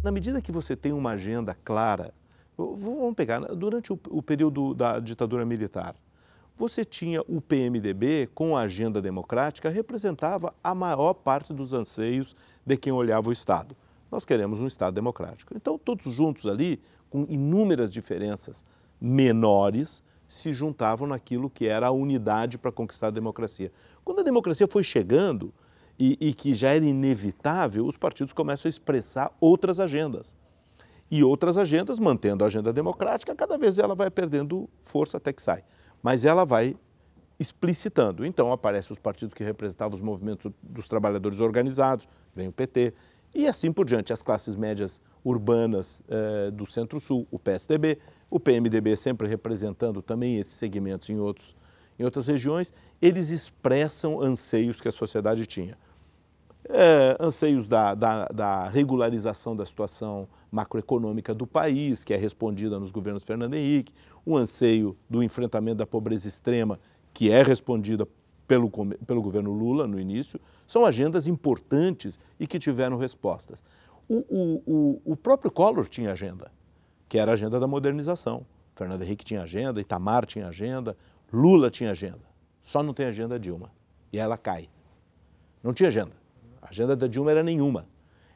Na medida que você tem uma agenda clara, vamos pegar, durante o período da ditadura militar, você tinha o PMDB com a agenda democrática, representava a maior parte dos anseios de quem olhava o Estado. Nós queremos um Estado democrático. Então, todos juntos ali, com inúmeras diferenças menores, se juntavam naquilo que era a unidade para conquistar a democracia. Quando a democracia foi chegando e que já era inevitável, os partidos começam a expressar outras agendas. E outras agendas, mantendo a agenda democrática, cada vez ela vai perdendo força até que sai. Mas ela vai explicitando. Então, aparecem os partidos que representavam os movimentos dos trabalhadores organizados, vem o PT, e assim por diante. As classes médias urbanas do Centro-Sul, o PSDB, o PMDB sempre representando também esses segmentos em outras regiões, eles expressam anseios que a sociedade tinha. Anseios da regularização da situação macroeconômica do país, que é respondida nos governos Fernando Henrique, o anseio do enfrentamento da pobreza extrema, que é respondida pelo governo Lula no início, são agendas importantes e que tiveram respostas. O próprio Collor tinha agenda, que era a agenda da modernização. Fernando Henrique tinha agenda, Itamar tinha agenda, Lula tinha agenda. Só não tem agenda Dilma. E ela cai. Não tinha agenda. A agenda da Dilma era nenhuma.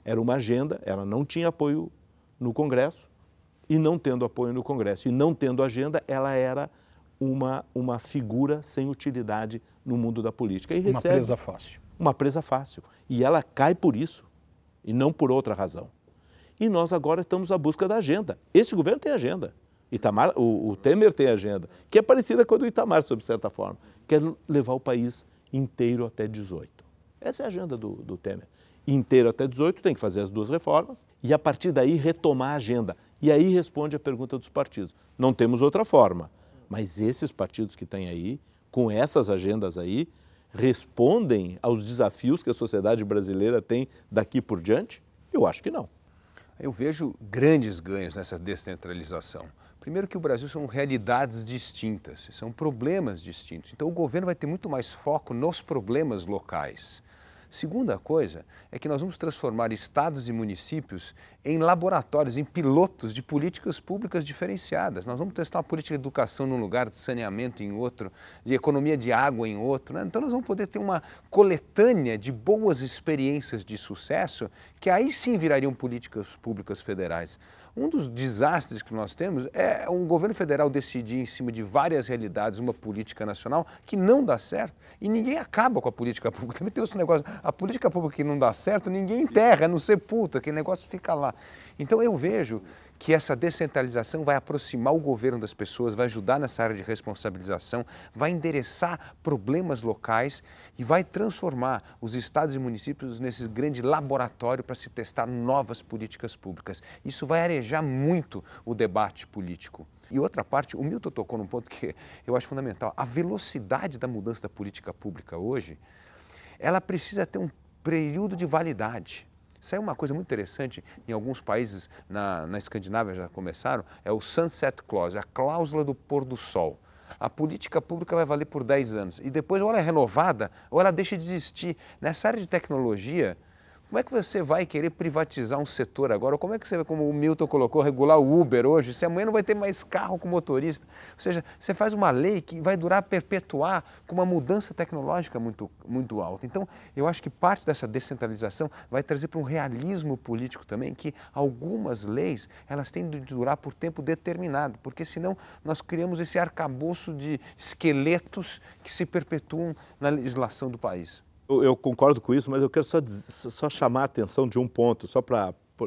Era uma agenda, ela não tinha apoio no Congresso, e não tendo apoio no Congresso e não tendo agenda, ela era uma figura sem utilidade no mundo da política. E uma presa fácil. Uma presa fácil. E ela cai por isso, e não por outra razão. E nós agora estamos à busca da agenda. Esse governo tem agenda. O Temer tem agenda, que é parecida com a do Itamar, sob certa forma. Quer levar o país inteiro até 18. Essa é a agenda do Temer. Inteiro até 18, tem que fazer as duas reformas e, a partir daí, retomar a agenda. E aí responde a pergunta dos partidos. Não temos outra forma, mas esses partidos que têm aí, com essas agendas aí, respondem aos desafios que a sociedade brasileira tem daqui por diante? Eu acho que não. Eu vejo grandes ganhos nessa descentralização. Primeiro que o Brasil são realidades distintas, são problemas distintos. Então o governo vai ter muito mais foco nos problemas locais. Segunda coisa é que nós vamos transformar estados e municípios em laboratórios, em pilotos de políticas públicas diferenciadas. Nós vamos testar uma política de educação num lugar, de saneamento em outro, de economia de água em outro, né? Então nós vamos poder ter uma coletânea de boas experiências de sucesso que aí sim virariam políticas públicas federais. Um dos desastres que nós temos é um governo federal decidir em cima de várias realidades uma política nacional que não dá certo e ninguém acaba com a política pública. Também tem esse negócio, a política pública que não dá certo, ninguém enterra, não sepulta, aquele negócio fica lá. Então eu vejo que essa descentralização vai aproximar o governo das pessoas, vai ajudar nessa área de responsabilização, vai endereçar problemas locais e vai transformar os estados e municípios nesse grande laboratório para se testar novas políticas públicas. Isso vai arejar muito o debate político. E outra parte, o Milton tocou num ponto que eu acho fundamental. A velocidade da mudança da política pública hoje, ela precisa ter um período de validade. Isso é uma coisa muito interessante, em alguns países na Escandinávia já começaram, é o Sunset Clause, a cláusula do pôr do sol. A política pública vai valer por 10 anos e depois ou ela é renovada ou ela deixa de existir. Nessa área de tecnologia, como é que você vai querer privatizar um setor agora? Como é que você, como o Milton colocou, regular o Uber hoje, se amanhã não vai ter mais carro com motorista? Ou seja, você faz uma lei que vai durar, perpetuar, com uma mudança tecnológica muito alta. Então, eu acho que parte dessa descentralização vai trazer para um realismo político também, que algumas leis, elas têm de durar por tempo determinado, porque senão nós criamos esse arcabouço de esqueletos que se perpetuam na legislação do país. Eu concordo com isso, mas eu quero só chamar a atenção de um ponto,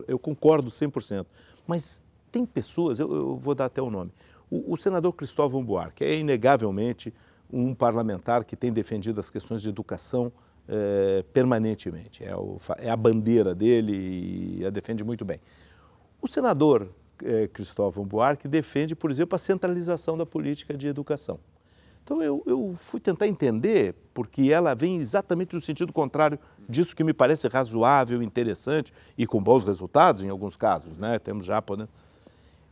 eu concordo 100%, mas tem pessoas, eu vou dar até o nome, o senador Cristóvão Buarque é inegavelmente um parlamentar que tem defendido as questões de educação permanentemente, é a bandeira dele e a defende muito bem. O senador Cristóvão Buarque defende, por exemplo, a centralização da política de educação. Então eu fui tentar entender, porque ela vem exatamente no sentido contrário disso que me parece razoável, interessante e com bons resultados em alguns casos, né? Temos já podendo...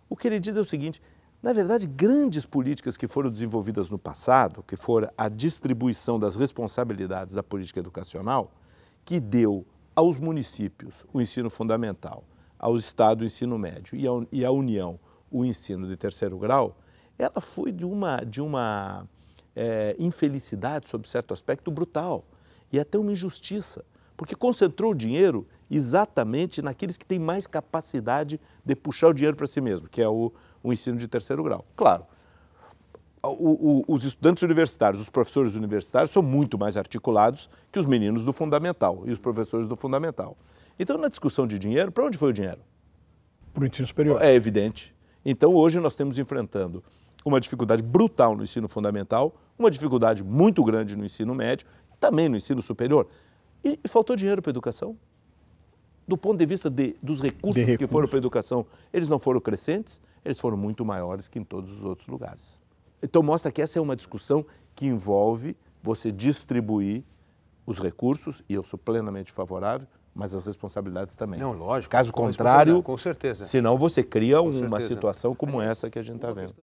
O que ele diz é o seguinte, na verdade, grandes políticas que foram desenvolvidas no passado, que foram a distribuição das responsabilidades da política educacional, que deu aos municípios o ensino fundamental, ao Estado o ensino médio e à União o ensino de terceiro grau, ela foi de uma infelicidade, sob certo aspecto, brutal e até uma injustiça, porque concentrou o dinheiro exatamente naqueles que têm mais capacidade de puxar o dinheiro para si mesmo, que é o ensino de terceiro grau. Claro, os estudantes universitários, os professores universitários são muito mais articulados que os meninos do fundamental e os professores do fundamental. Então, na discussão de dinheiro, para onde foi o dinheiro? Para o ensino superior. É evidente. Então, hoje nós estamos enfrentando uma dificuldade brutal no ensino fundamental, uma dificuldade muito grande no ensino médio, também no ensino superior. E faltou dinheiro para a educação. Do ponto de vista dos recursos que foram para a educação, eles não foram crescentes, eles foram muito maiores que em todos os outros lugares. Então, mostra que essa é uma discussão que envolve você distribuir os recursos, e eu sou plenamente favorável, mas as responsabilidades também. Não, lógico. Caso contrário, com certeza. senão você cria uma situação como essa que a gente está vendo.